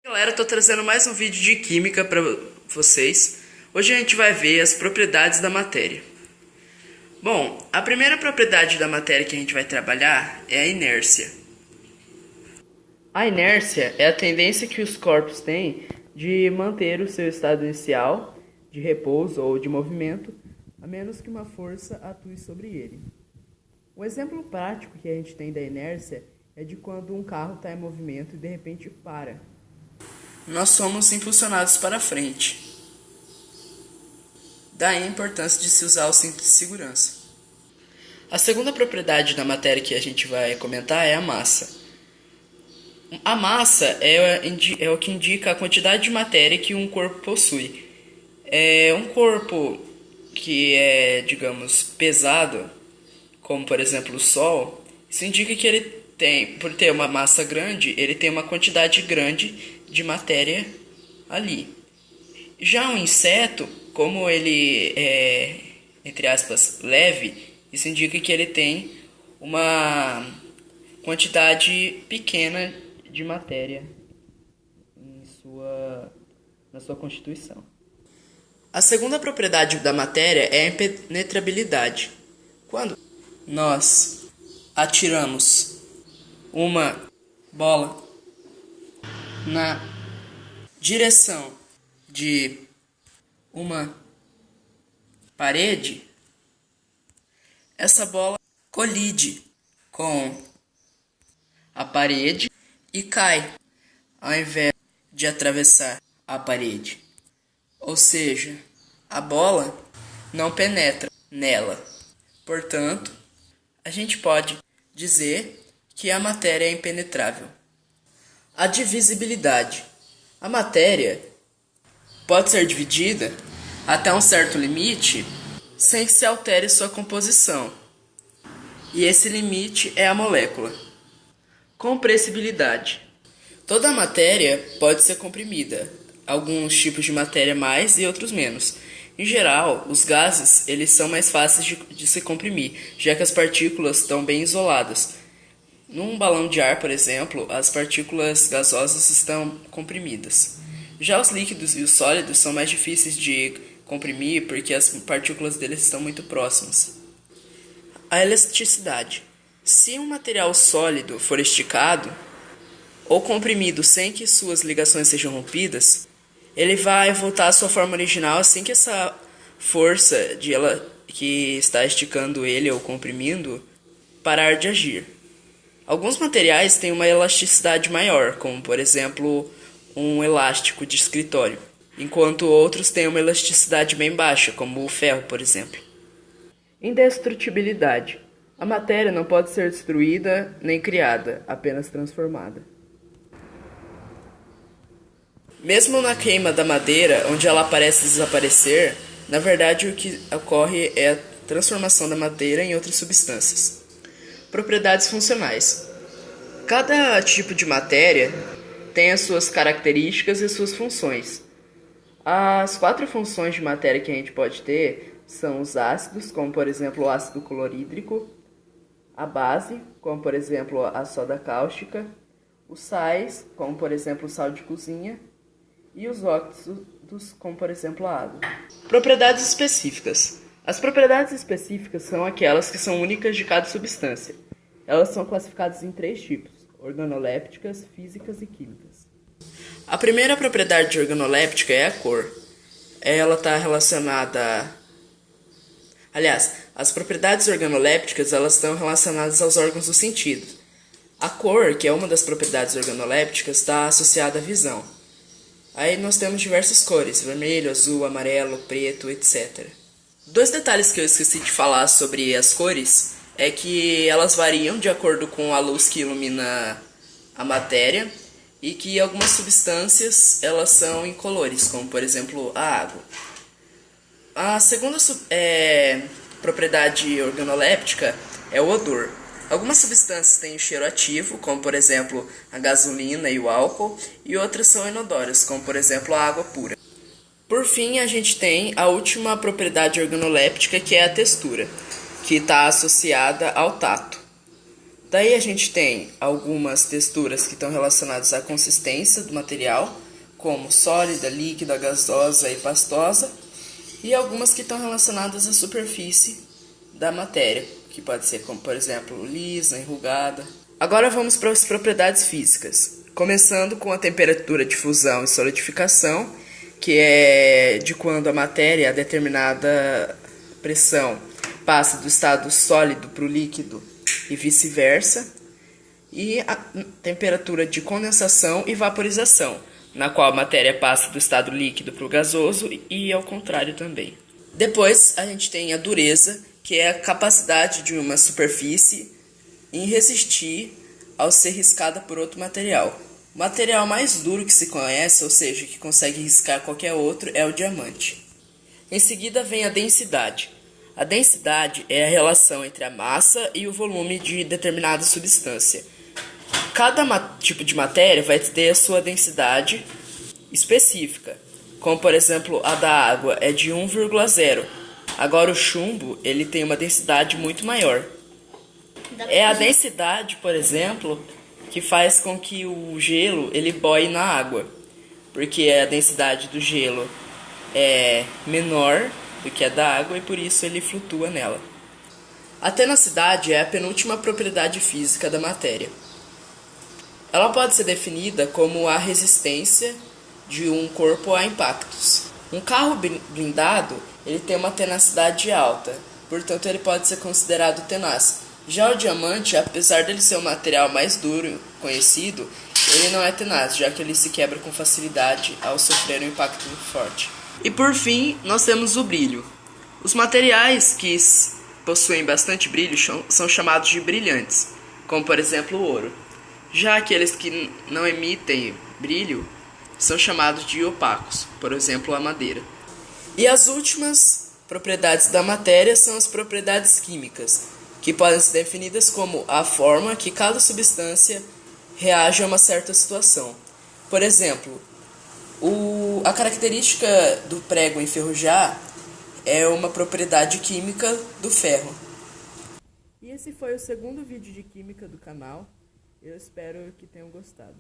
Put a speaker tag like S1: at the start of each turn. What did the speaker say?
S1: Galera, tô trazendo mais um vídeo de química para vocês. Hoje a gente vai ver as propriedades da matéria. Bom, a primeira propriedade da matéria que a gente vai trabalhar é a inércia. A inércia é a tendência que os corpos têm de manter o seu estado inicial de repouso ou de movimento, a menos que uma força atue sobre ele. Um exemplo prático que a gente tem da inércia é de quando um carro está em movimento e de repente para. Nós somos impulsionados para frente. Daí a importância de se usar o cinto de segurança. A segunda propriedade da matéria que a gente vai comentar é a massa. A massa é o que indica a quantidade de matéria que um corpo possui. Um corpo que é, digamos, pesado, como por exemplo o Sol, isso indica que ele tem, por ter uma massa grande, ele tem uma quantidade grande de matéria ali. Já um inseto, como ele é, entre aspas, leve, isso indica que ele tem uma quantidade pequena de matéria na sua constituição. A segunda propriedade da matéria é a impenetrabilidade. Quando nós atiramos uma bola na direção de uma parede, essa bola colide com a parede e cai, ao invés de atravessar a parede. Ou seja, a bola não penetra nela. Portanto, a gente pode dizer que a matéria é impenetrável. A divisibilidade. A matéria pode ser dividida até um certo limite sem que se altere sua composição. E esse limite é a molécula. Compressibilidade. Toda a matéria pode ser comprimida, alguns tipos de matéria mais e outros menos. Em geral, os gases eles são mais fáceis de se comprimir, já que as partículas estão bem isoladas. Num balão de ar, por exemplo, as partículas gasosas estão comprimidas. Já os líquidos e os sólidos são mais difíceis de comprimir porque as partículas deles estão muito próximas. A elasticidade. Se um material sólido for esticado ou comprimido sem que suas ligações sejam rompidas, ele vai voltar à sua forma original assim que essa força que está esticando ele ou comprimindo parar de agir. Alguns materiais têm uma elasticidade maior, como por exemplo um elástico de escritório, enquanto outros têm uma elasticidade bem baixa, como o ferro, por exemplo. Indestrutibilidade. A matéria não pode ser destruída nem criada, apenas transformada. Mesmo na queima da madeira, onde ela parece desaparecer, na verdade o que ocorre é a transformação da madeira em outras substâncias. Propriedades funcionais. Cada tipo de matéria tem as suas características e suas funções. As 4 funções de matéria que a gente pode ter são os ácidos, como por exemplo o ácido clorídrico, a base, como por exemplo a soda cáustica, os sais, como por exemplo o sal de cozinha, e os óxidos, como por exemplo a água. Propriedades específicas. As propriedades específicas são aquelas que são únicas de cada substância. Elas são classificadas em 3 tipos: organolépticas, físicas e químicas. A primeira propriedade organoléptica é a cor. Ela está relacionada... Aliás, as propriedades organolépticas elas estão relacionadas aos órgãos do sentido. A cor, que é uma das propriedades organolépticas, está associada à visão. Aí nós temos diversas cores: vermelho, azul, amarelo, preto, etc. 2 detalhes que eu esqueci de falar sobre as cores é que elas variam de acordo com a luz que ilumina a matéria e que algumas substâncias elas são incolores, como por exemplo a água. A segunda propriedade organoléptica é o odor. Algumas substâncias têm o cheiro ativo, como por exemplo a gasolina e o álcool, e outras são inodoras, como por exemplo a água pura. Por fim, a gente tem a última propriedade organoléptica, que é a textura, que está associada ao tato. Daí a gente tem algumas texturas que estão relacionadas à consistência do material, como sólida, líquida, gasosa e pastosa, e algumas que estão relacionadas à superfície da matéria, que pode ser como, por exemplo, lisa, enrugada. Agora vamos para as propriedades físicas, começando com a temperatura de fusão e solidificação, que é de quando a matéria a determinada pressão passa do estado sólido para o líquido e vice-versa, e a temperatura de condensação e vaporização, na qual a matéria passa do estado líquido para o gasoso e ao contrário também. Depois a gente tem a dureza, que é a capacidade de uma superfície em resistir ao ser riscada por outro material. O material mais duro que se conhece, ou seja, que consegue riscar qualquer outro, é o diamante. Em seguida vem a densidade. A densidade é a relação entre a massa e o volume de determinada substância. Cada tipo de matéria vai ter a sua densidade específica, como por exemplo a da água é de 1,0. Agora o chumbo ele tem uma densidade muito maior. É a densidade, por exemplo, que faz com que o gelo ele boie na água, porque a densidade do gelo é menor do que a da água e por isso ele flutua nela. A tenacidade é a penúltima propriedade física da matéria. Ela pode ser definida como a resistência de um corpo a impactos. Um carro blindado ele tem uma tenacidade alta, portanto ele pode ser considerado tenaz. Já o diamante, apesar dele ser o material mais duro conhecido, ele não é tenaz, já que ele se quebra com facilidade ao sofrer um impacto forte. E por fim, nós temos o brilho. Os materiais que possuem bastante brilho são chamados de brilhantes, como por exemplo o ouro. Já aqueles que não emitem brilho são chamados de opacos, por exemplo a madeira. E as últimas propriedades da matéria são as propriedades químicas, que podem ser definidas como a forma que cada substância reage a uma certa situação. Por exemplo, a característica do prego enferrujar é uma propriedade química do ferro. E esse foi o segundo vídeo de química do canal. Eu espero que tenham gostado.